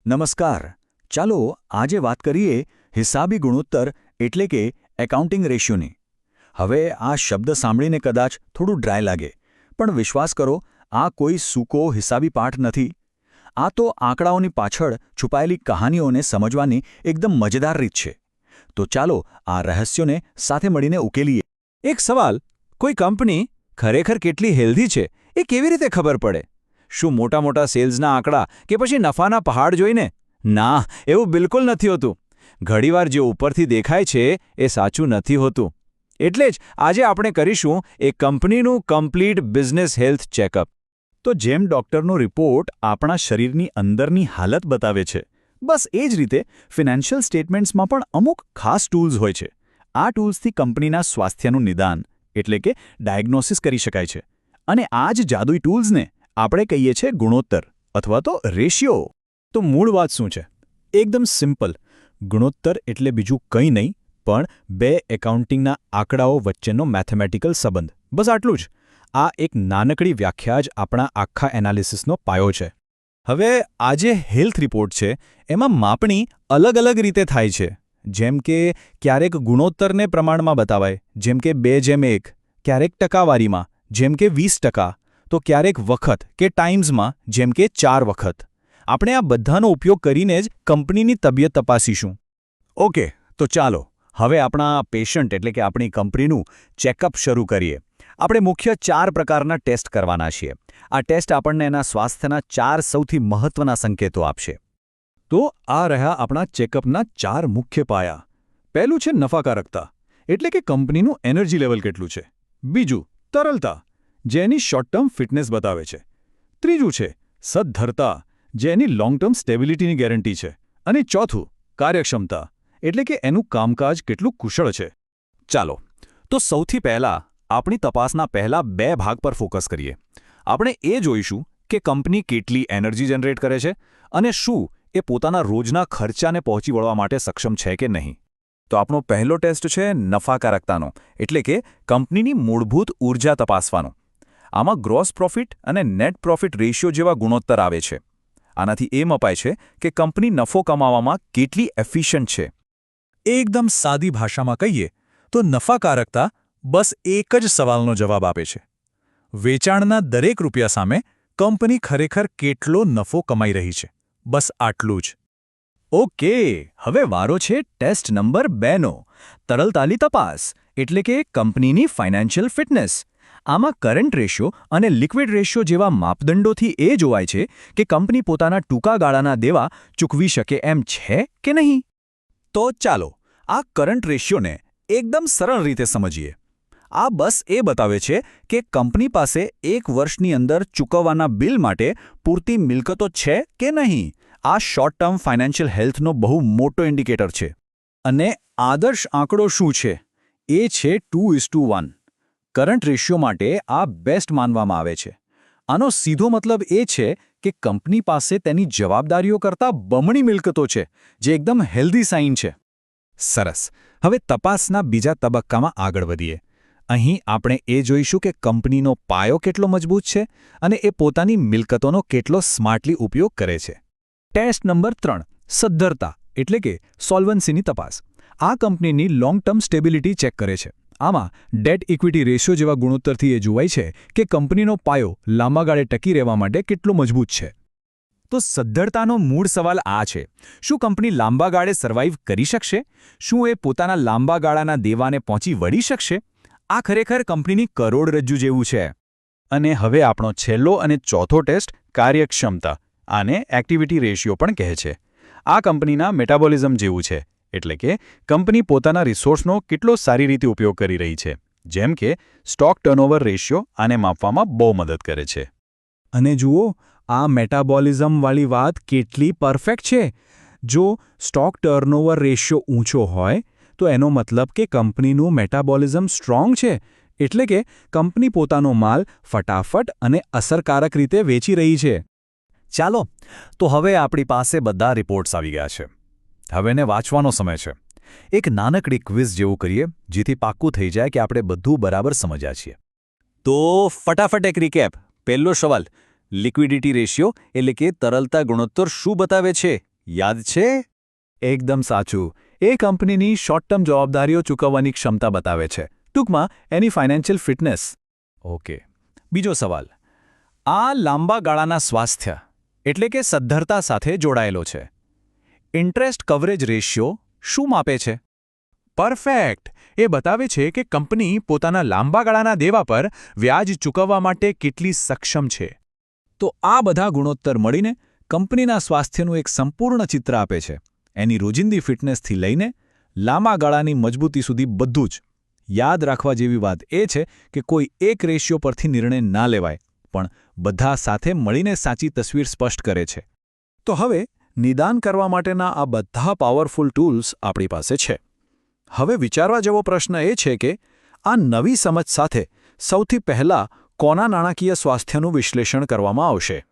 નમસ્કાર. ચાલો આજે વાત કરીએ હિસાબી ગુણોત્તર એટલે કે એકાઉન્ટિંગ રેશિયોની. હવે આ શબ્દ સાંભળીને કદાચ થોડું ડ્રાય લાગે, પણ વિશ્વાસ કરો, આ કોઈ સૂકો હિસાબી પાઠ નથી. આ તો આંકડાઓની પાછળ છુપાયેલી કહાનીઓને સમજવાની એકદમ મજેદાર રીત છે. તો ચાલો આ રહસ્યોને સાથે મળીને ઉકેલીએ. એક સવાલ, કોઈ કંપની ખરેખર કેટલી હેલ્ધી છે એ કેવી રીતે ખબર પડે? શું મોટા મોટા સેલ્સના આંકડા કે પછી નફાના પહાડ જોઈને? ના, એવું બિલકુલ નથી હોતું. ઘણીવાર જે ઉપરથી દેખાય છે એ સાચું નથી હોતું. એટલે જ આજે આપણે કરીશું એક કંપનીનું કમ્પ્લીટ બિઝનેસ હેલ્થ ચેકઅપ. તો જેમ ડૉક્ટરનો રિપોર્ટ આપણા શરીરની અંદરની હાલત બતાવે છે, બસ એ જ રીતે ફિનાન્શિયલ સ્ટેટમેન્ટ્સમાં પણ અમુક ખાસ ટૂલ્સ હોય છે. આ ટૂલ્સથી કંપનીના સ્વાસ્થ્યનું નિદાન એટલે કે ડાયગ્નોસિસ કરી શકાય છે. અને આ જ જાદુઈ ટૂલ્સને આપણે કહીએ છીએ ગુણોત્તર અથવા તો રેશિયો. તો મૂળ વાત શું છે? એકદમ સિમ્પલ. ગુણોત્તર એટલે બીજું કંઈ નહીં પણ બે એકાઉન્ટિંગના આંકડાઓ વચ્ચેનો મેથેમેટિકલ સંબંધ. બસ આટલું જ. આ એક નાનકડી વ્યાખ્યા જ આપણા આખા એનાલિસિસનો પાયો છે. હવે આ જે હેલ્થ રિપોર્ટ છે એમાં માપણી અલગ અલગ રીતે થાય છે. જેમ કે ક્યારેક ગુણોત્તરને પ્રમાણમાં બતાવાય, જેમ કે 2:1, ક્યારેક ટકાવારીમાં, જેમ કે 20%, તો ક્યારેક વખત કે ટાઈમ્સમાં, જેમ કે 4 વખત. આપણે આ બધાનો ઉપયોગ કરીને જ કંપનીની તબિયત તપાસીશું. ઓકે, તો ચાલો હવે આપણા પેશન્ટ એટલે કે આપણી કંપનીનું ચેકઅપ શરૂ કરીએ. આપણે મુખ્ય 4 પ્રકારના ટેસ્ટ કરવાના છીએ. આ ટેસ્ટ આપણને એના સ્વાસ્થ્યના 4 સૌથી મહત્વના સંકેતો આપશે. તો આ રહ્યા આપણા ચેકઅપના 4 મુખ્ય પાયા. પહેલું છે નફાકારકતા, એટલે કે કંપનીનું એનર્જી લેવલ કેટલું છે. બીજું તરલતા, જેની શોર્ટ ટર્મ ફિટનેસ બતાવે છે. ત્રીજું છે સદ્ધરતા, જેની લોંગ ટર્મ સ્ટેબિલિટીની ગેરંટી છે. અને ચોથું કાર્યક્ષમતા, એટલે કે એનું કામકાજ કેટલું કુશળ છે. ચાલો, તો સૌથી પહેલાં આપણી તપાસના પહેલા 2 ભાગ પર ફોકસ કરીએ. આપણે એ જોઈશું કે કંપની કેટલી એનર્જી જનરેટ કરે છે અને શું એ પોતાના રોજના ખર્ચાને પહોંચી વળવા માટે સક્ષમ છે કે નહીં. તો આપણો પહેલો ટેસ્ટ છે નફાકારકતાનો, એટલે કે કંપનીની મૂળભૂત ઊર્જા તપાસવાનો. આમાં ગ્રોસ પ્રોફિટ અને નેટ પ્રોફિટ રેશિયો જેવા ગુણોત્તર આવે છે. આનાથી એ મપાય છે કે કંપની નફો કમાવામાં કેટલી એફિશિયન્ટ છે. એકદમ સાદી ભાષામાં કહીએ તો નફાકારકતા બસ એક જ સવાલનો જવાબ આપે છે. વેચાણના દરેક રૂપિયા સામે કંપની ખરેખર કેટલો નફો કમાઈ રહી છે. બસ આટલું જ. ઓકે, હવે વારો છે ટેસ્ટ નંબર 2નો, તરલતાની તપાસ, એટલે કે કંપનીની ફાઇનાન્શિયલ ફિટનેસ. આમાં કરન્ટ રેશિયો અને લિક્વિડ રેશિયો જેવા માપદંડોથી એ જોવાય છે કે કંપની પોતાના ટૂંકા ગાળાના દેવા ચૂકવી શકે એમ છે કે નહીં. તો ચાલો આ કરન્ટ રેશિયોને એકદમ સરળ રીતે સમજીએ. આ બસ એ બતાવે છે કે કંપની પાસે 1 વર્ષની અંદર ચૂકવવાના બિલ માટે પૂરતી મિલકતો છે કે નહીં. આ શોર્ટ ટર્મ ફાઇનાન્શિયલ હેલ્થનો બહુ મોટો ઇન્ડિકેટર છે. અને આદર્શ આંકડો શું છે? એ છે 2:1. કરન્ટ રેશિયો માટે આ બેસ્ટ માનવામાં આવે છે. આનો સીધો મતલબ એ છે કે કંપની પાસે તેની જવાબદારીઓ કરતાં બમણી મિલકતો છે, જે એકદમ હેલ્ધી સાઇન છે. સરસ. હવે તપાસના બીજા તબક્કામાં આગળ વધીએ. અહીં આપણે એ જોઈશું કે કંપનીનો પાયો કેટલો મજબૂત છે અને એ પોતાની મિલકતોનો કેટલો સ્માર્ટલી ઉપયોગ કરે છે. ટેસ્ટ નંબર 3, સદ્ધરતા, એટલે કે સોલ્વન્સીની તપાસ. આ કંપનીની લોંગ ટર્મ સ્ટેબિલિટી ચેક કરે છે. આમાં ડેટ ઇક્વિટી રેશિયો જેવા ગુણોત્તરથી એ જોવાય છે કે કંપનીનો પાયો લાંબા ગાળે ટકી રહેવા માટે કેટલો મજબૂત છે. તો સદ્ધરતાનો મૂળ સવાલ આ છે: શું કંપની લાંબા ગાળે સર્વાઇવ કરી શકશે? શું એ પોતાના લાંબા ગાળાના દેવાને પહોંચી વળી શકશે? આ ખરેખર કંપનીની કરોડરજ્જુ જેવું છે. અને હવે આપણો છેલ્લો અને ચોથો ટેસ્ટ, કાર્યક્ષમતા. આને એક્ટિવિટી રેશિયો પણ કહે છે. આ કંપનીના મેટાબોલિઝમ જેવું છે, એટલે કે કંપની પોતાના રિસોર્સનો કેટલો સારી રીતે ઉપયોગ કરી રહી છે. જેમ કે સ્ટોક ટર્નઓવર રેશિયો આને માપવામાં બહુ મદદ કરે છે. અને જુઓ, આ મેટાબોલિઝમવાળી વાત કેટલી પરફેક્ટ છે. જો સ્ટોક ટર્નઓવર રેશિયો ઊંચો હોય તો એનો મતલબ કે કંપનીનું મેટાબોલિઝમ સ્ટ્રોંગ છે, એટલે કે કંપની પોતાનો માલ ફટાફટ અને અસરકારક રીતે વેચી રહી છે. ચાલો, તો હવે આપણી પાસે બધા રિપોર્ટ્સ આવી ગયા છે. હવે એને વાંચવાનો સમય છે. એક નાનકડી ક્વિઝ જેવું કરીએ, જેથી પાક્કું થઈ જાય કે આપણે બધું બરાબર સમજ્યા છીએ. તો ફટાફટ એક રિકેપ. પહેલો સવાલ, લિક્વિડિટી રેશિયો એટલે કે તરલતા ગુણોત્તર શું બતાવે છે? યાદ છે? એકદમ સાચું. એ કંપનીની શોર્ટ ટર્મ જવાબદારીઓ ચૂકવવાની ક્ષમતા બતાવે છે. ટૂંકમાં એની ફાઇનાન્શિયલ ફિટનેસ. ઓકે. બીજો સવાલ. આ લાંબા ગાળાના સ્વાસ્થ્ય એટલે કે સદ્ધરતા સાથે જોડાયેલો છે. ઇન્ટરેસ્ટ કવરેજ રેશિયો શું માપે છે? પરફેક્ટ. એ બતાવે છે કે કંપની પોતાના લાંબા ગાળાના દેવા પર વ્યાજ ચૂકવવા માટે કેટલી સક્ષમ છે. તો આ બધા ગુણોત્તર મળીને કંપનીના સ્વાસ્થ્યનું એક સંપૂર્ણ ચિત્ર આપે છે. એની રોજિંદી ફિટનેસથી લઈને લાંબા ગાળાની મજબૂતી સુધી બધું જ. યાદ રાખવા જેવી વાત એ છે કે કોઈ એક રેશિયો પરથી નિર્ણય ના લેવાય, પણ બધા સાથે મળીને સાચી તસવીર સ્પષ્ટ કરે છે. તો હવે નિદાન કરવા માટેના આ બધા પાવરફુલ ટૂલ્સ આપણી પાસે છે. હવે વિચારવા જેવો પ્રશ્ન એ છે કે આ નવી સમજ સાથે સૌથી પહેલાં કોના નાણાકીય સ્વાસ્થ્યનું વિશ્લેષણ કરવામાં આવશે?